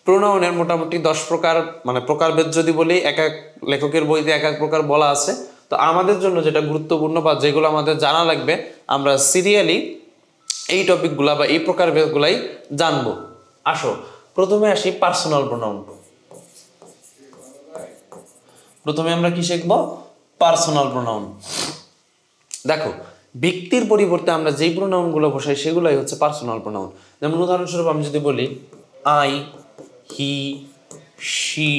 প্রোনাউনের মোটামুটি 10 প্রকার, মানে প্রকারভেদ যদি বলি এক এক লেখকের বইতে এক এক প্রকার বলা আছে। তো আমাদের জন্য যেটা গুরুত্বপূর্ণ বা যেগুলো আমাদের জানা লাগবে, আমরা সিরিয়ালি এই টপিকগুলা বা এই প্রকারভেদগুলাই জানবো। আসো প্রথমে আসি পার্সোনাল প্রোনাউন। প্রথমে আমরা কি শিখবো? Personal pronoun. দেখো, ব্যক্তির পরিবর্তে আমরা যেই প্রোনাউনগুলো বসাই সেগুলাই হচ্ছে পার্সোনাল প্রোনাউন। যেমন উদাহরণস্বরূপ আমি যদি বলি আই, হি, শি,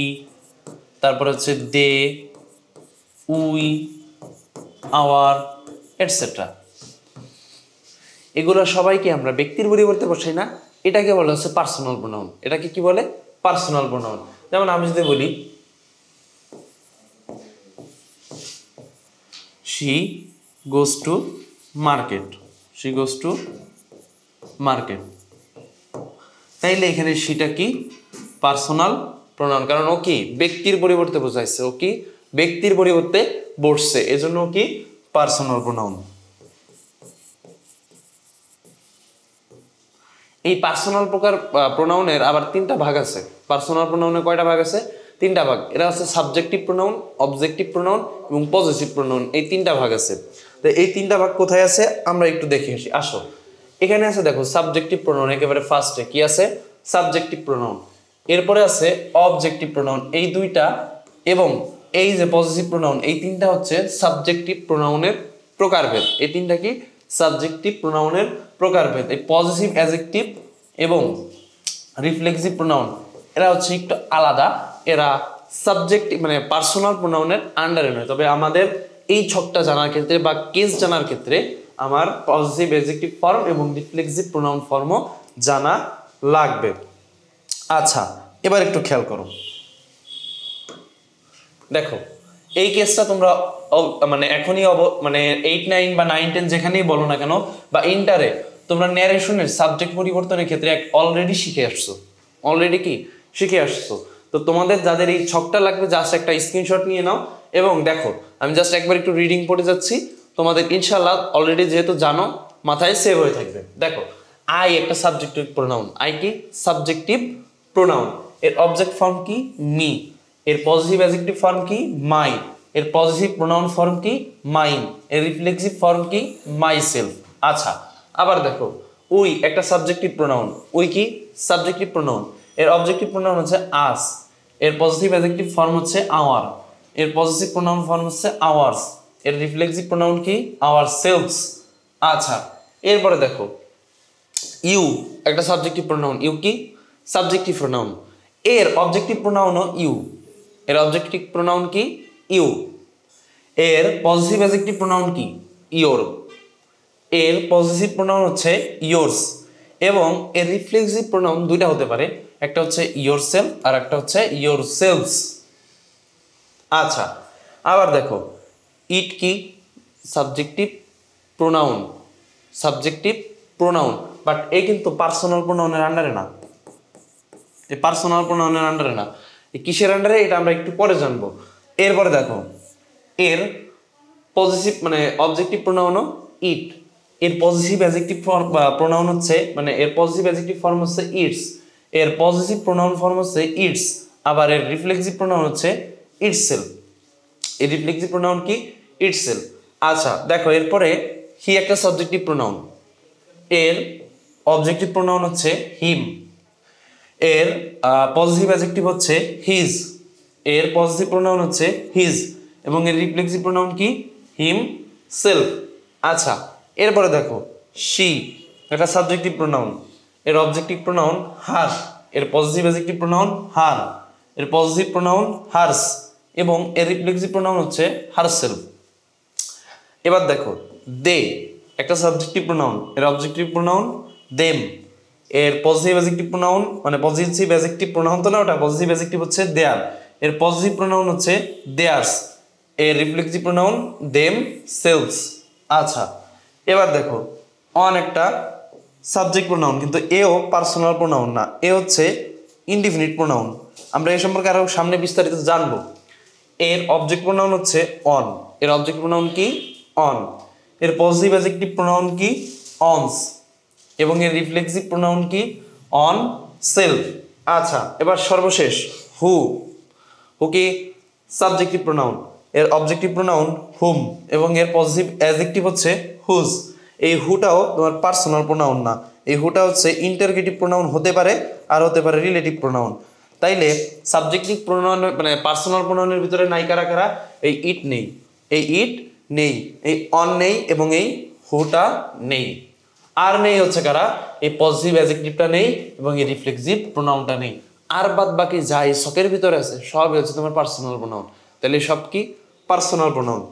তারপর হচ্ছে দে, উই, আওয়ার, এটসেট্রা, এগুলো সবাইকে আমরা ব্যক্তির পরিবর্তে বসাই না, এটাকে বলা হচ্ছে পার্সোনাল প্রোনাউন। এটাকে কি বলে? Personal pronoun. যেমন আমি যদি বলি she goes to market, she goes to market, তাইলে এখানে সেটা কি? পার্সোনাল প্রোনাউন, কারণ ও কি ব্যক্তির পরিবর্তে বোঝাইছে, ও কি ব্যক্তির পরিবর্তে বসছে, এজন্য কি পার্সোনাল প্রোনাউন। এই পার্সোনাল প্রকার প্রোনাউনের আবার 3টা ভাগ আছে। পার্সোনাল প্রোনাউনের কয়টা ভাগ আছে? 3টা ভাগ। এরা হচ্ছে সাবজেক্টিভ প্রোনাউন, অবজেক্টিভ প্রোনাউন এবং পজিটিভ প্রোনাউন, এই 3টা ভাগ আছে। তো এই 3টা ভাগ কোথায় আছে আমরা একটু দেখে আসি। আসো, এখানে আছে দেখো সাবজেক্টিভ প্রোনাউন, একেবারে ফার্স্টে কি আছে? Subjective pronoun. এরপরে আছে অবজেক্টিভ প্রোনাউন, এই 2টা, এবং এই যে পজিটিভ প্রোনাউন, এই 3টা হচ্ছে সাবজেক্টিভ প্রোনাউনের প্রকারভেদ। এই 3টা কি? সাবজেক্টিভ প্রোনাউনের প্রকারভেদ। এই পজিটিভ, অ্যাডজেক্টিভ এবং রিফ্লেক্সিভ প্রোনাউন এরা হচ্ছে একটু আলাদা, এরা সাবজেক্টিভ মানে পার্সোনাল প্রোনাউনের আন্ডারে নয়। তবে আমাদের এই ছকটা জানার ক্ষেত্রে বা কেস জানার ক্ষেত্রে আমার পজিটিভ অ্যাডজেক্টিভ ফর্ম এবং রিফ্লেক্সিভ প্রোনাউন ফর্মও জানা লাগবে। আচ্ছা, এবার একটু খেয়াল করো। দেখো, এই কেসটা তোমরা মানে এখনই মানে 8, 9 বা 9, 10 যেখানেই বলো না কেন বা ইন্টারে তোমরা ন্যারেশনের সাবজেক্ট পরিবর্তনের ক্ষেত্রে অলরেডি শিখে আসছো। অলরেডি কি শিখে আসছো? তো তোমাদের যাদের এই ছকটা লাগবে জাস্ট একটা স্ক্রিনশট নিয়ে নাও এবং দেখো, আমি জাস্ট একবার একটু রিডিং পড়ে যাচ্ছি, তোমাদের ইনশাআল্লাহ অলরেডি যেহেতু জানো মাথায় সেভ হয়ে থাকবে। দেখো, আই একটা সাবজেক্টিভ প্রোনাউন। আই কি? Subjective pronoun. এর অবজেক্ট ফর্ম কি? মি। এর পজিটিভ অ্যাডজেক্টিভ ফর্ম কি? মাই। এর পজিটিভ প্রোনাউন ফর্ম কি? মাইন। এর রিফ্লেক্সিভ ফর্ম কি? Myself. আচ্ছা, আবার দেখো, উই একটা সাবজেক্টিভ প্রোনাউন। উই কি? Subjective pronoun. এর অবজেক্টিভ প্রোনাউন হচ্ছে আস। এর পজিটিভ অ্যাডজেক্টিভ ফর্ম হচ্ছে আওয়ার। এর পজিটিভ প্রোনাউন ফর্ম হচ্ছে আওয়ার্স। এর রিফ্লেক্সিভ প্রোনাউন কি? Ourselves. আচ্ছা, এরপরে দেখো, ইউ একটা সাবজেক্টিভ প্রোনাউন। ইউ কি? Subjective pronoun. এর অবজেক্টিভ প্রোনাউনও ইউ। এর অবজেক্টিভ প্রোনাউন কি? ইউ। এর পজিটিভ অ্যাডজেক্টিভ প্রোনাউন কি? ইয়োর। এর পজিটিভ প্রোনাউন হচ্ছে ইয়োরস এবং এর রিফ্লেক্সিভ প্রোনাউন 2টা হতে পারে, একটা হচ্ছে ইয়োরসেলফ আর একটা হচ্ছে ইয়োরসেলভস। আচ্ছা, আবার দেখো, ইট কি? Subjective pronoun. Subjective pronoun, but এ কিন্তু পার্সোনাল প্রোনাউনের আন্ডারে না। এই পার্সোনাল প্রোনাউনের আন্ডারে না। এই কিসের আন্ডারে এটা আমরা একটু পরে জানবো। এরপরে দেখো, এর পজিটিভ মানে অবজেক্টিভ প্রোনাউনও ইট। এর পজিটিভ অ্যাডজেক্টিভ প্রোনাউন হচ্ছে মানে এর পজিটিভ অ্যাডজেক্টিভ ফর্ম হচ্ছে ইটস। এর পজিটিভ প্রোনাউন ফর্ম হচ্ছে ইটস। আবার এর রিফ্লেক্সিভ প্রোনাউন হচ্ছে ইটসেলফ। এর রিফ্লেক্সিভ প্রোনাউন কি? ইটসেলফ। আচ্ছা দেখো, এরপরে হি একটা সাবজেক্টিভ প্রোনাউন। এর অবজেক্টিভ প্রোনাউন হচ্ছে হিম। এর পজিটিভ অ্যাডজেক্টিভ হচ্ছে হিজ। এর পজিটিভ প্রোনাউন হচ্ছে হিজ এবং এর রিফ্লেক্সিভ প্রোনাউন কি? হিম সেলফ। আচ্ছা, এরপরে দেখো, শি একটা সাবজেক্টিভ প্রোনাউন। এর অবজেক্টিভ প্রোনাউন হার। এর পজিটিভ অ্যাডজেক্টিভ প্রোনাউন হার। এর পজিটিভ প্রোনাউন হার্স এবং এর রিফ্লেক্সিভ প্রোনাউন হচ্ছে হারসেলফ। এবার দেখো, দে একটা সাবজেক্টিভ প্রোনাউন। এর অবজেক্টিভ প্রোনাউন দেম। এর পজিটিভ অ্যাডজেক্টিভ প্রোনাউন মানে পজিটিভ অ্যাডজেক্টিভ প্রোনাউন তো না, ওটা পজিটিভ অ্যাডজেক্টিভ হচ্ছে দেয়ার। এর পজিটিভ প্রোনাউন হচ্ছে দেয়ার্স। এর রিফ্লেক্সিভ প্রোনাউন দেম সেলভস। আচ্ছা, এবার দেখো, অন একটা সাবজেক্ট প্রোনাউন, কিন্তু এও পার্সোনাল প্রোনাউন না, এ হচ্ছে ইনডিফিনিট প্রোনাউন। আমরা এই সম্পর্কে আরো সামনে বিস্তারিত জানবো। এর অবজেক্ট প্রোনাউন হচ্ছে অন। এর অবজেক্ট প্রোনাউন কি? অন। এর পজিটিভ অ্যাডজেক্টিভ প্রোনাউন কি? অনস এবং এর রিফ্লেক্সিভ প্রোনাউন কি? On self. আচ্ছা, এবার সর্বশেষ হু। হু কি সাবজেক্টিভ প্রোনাউন, এর অবজেক্টিভ প্রোনাউন হুম এবং এর পজিটিভ অ্যাডজেক্টিভ হচ্ছে হুজ। এই হুটাও তোমার পার্সোনাল প্রোনাউন না, এই হুটা হচ্ছে ইন্টারগেটিভ প্রোনাউন হতে পারে আর হতে পারে রিলেটিভ প্রোনাউন। তাইলে সাবজেক্টিভ প্রোনাউন মানে পার্সোনাল প্রোনাউনের ভিতরে নাই কারা কারা? এই ইট নেই, এই ইট নেই, এই অন নেই এবং এই হুটা নেই। আর নেই হচ্ছে কারা? এই পজিটিভ অ্যাডজেক্টিভটা নেই এবং এই রিফ্লেক্সিভ প্রোনাউনটা নেই। আর বাদ বাকি যা এই শখের ভিতরে আছে সবই হচ্ছে তোমার পার্সোনাল প্রোনাউন। তাহলে সব কি পার্সোনাল প্রোনাউন।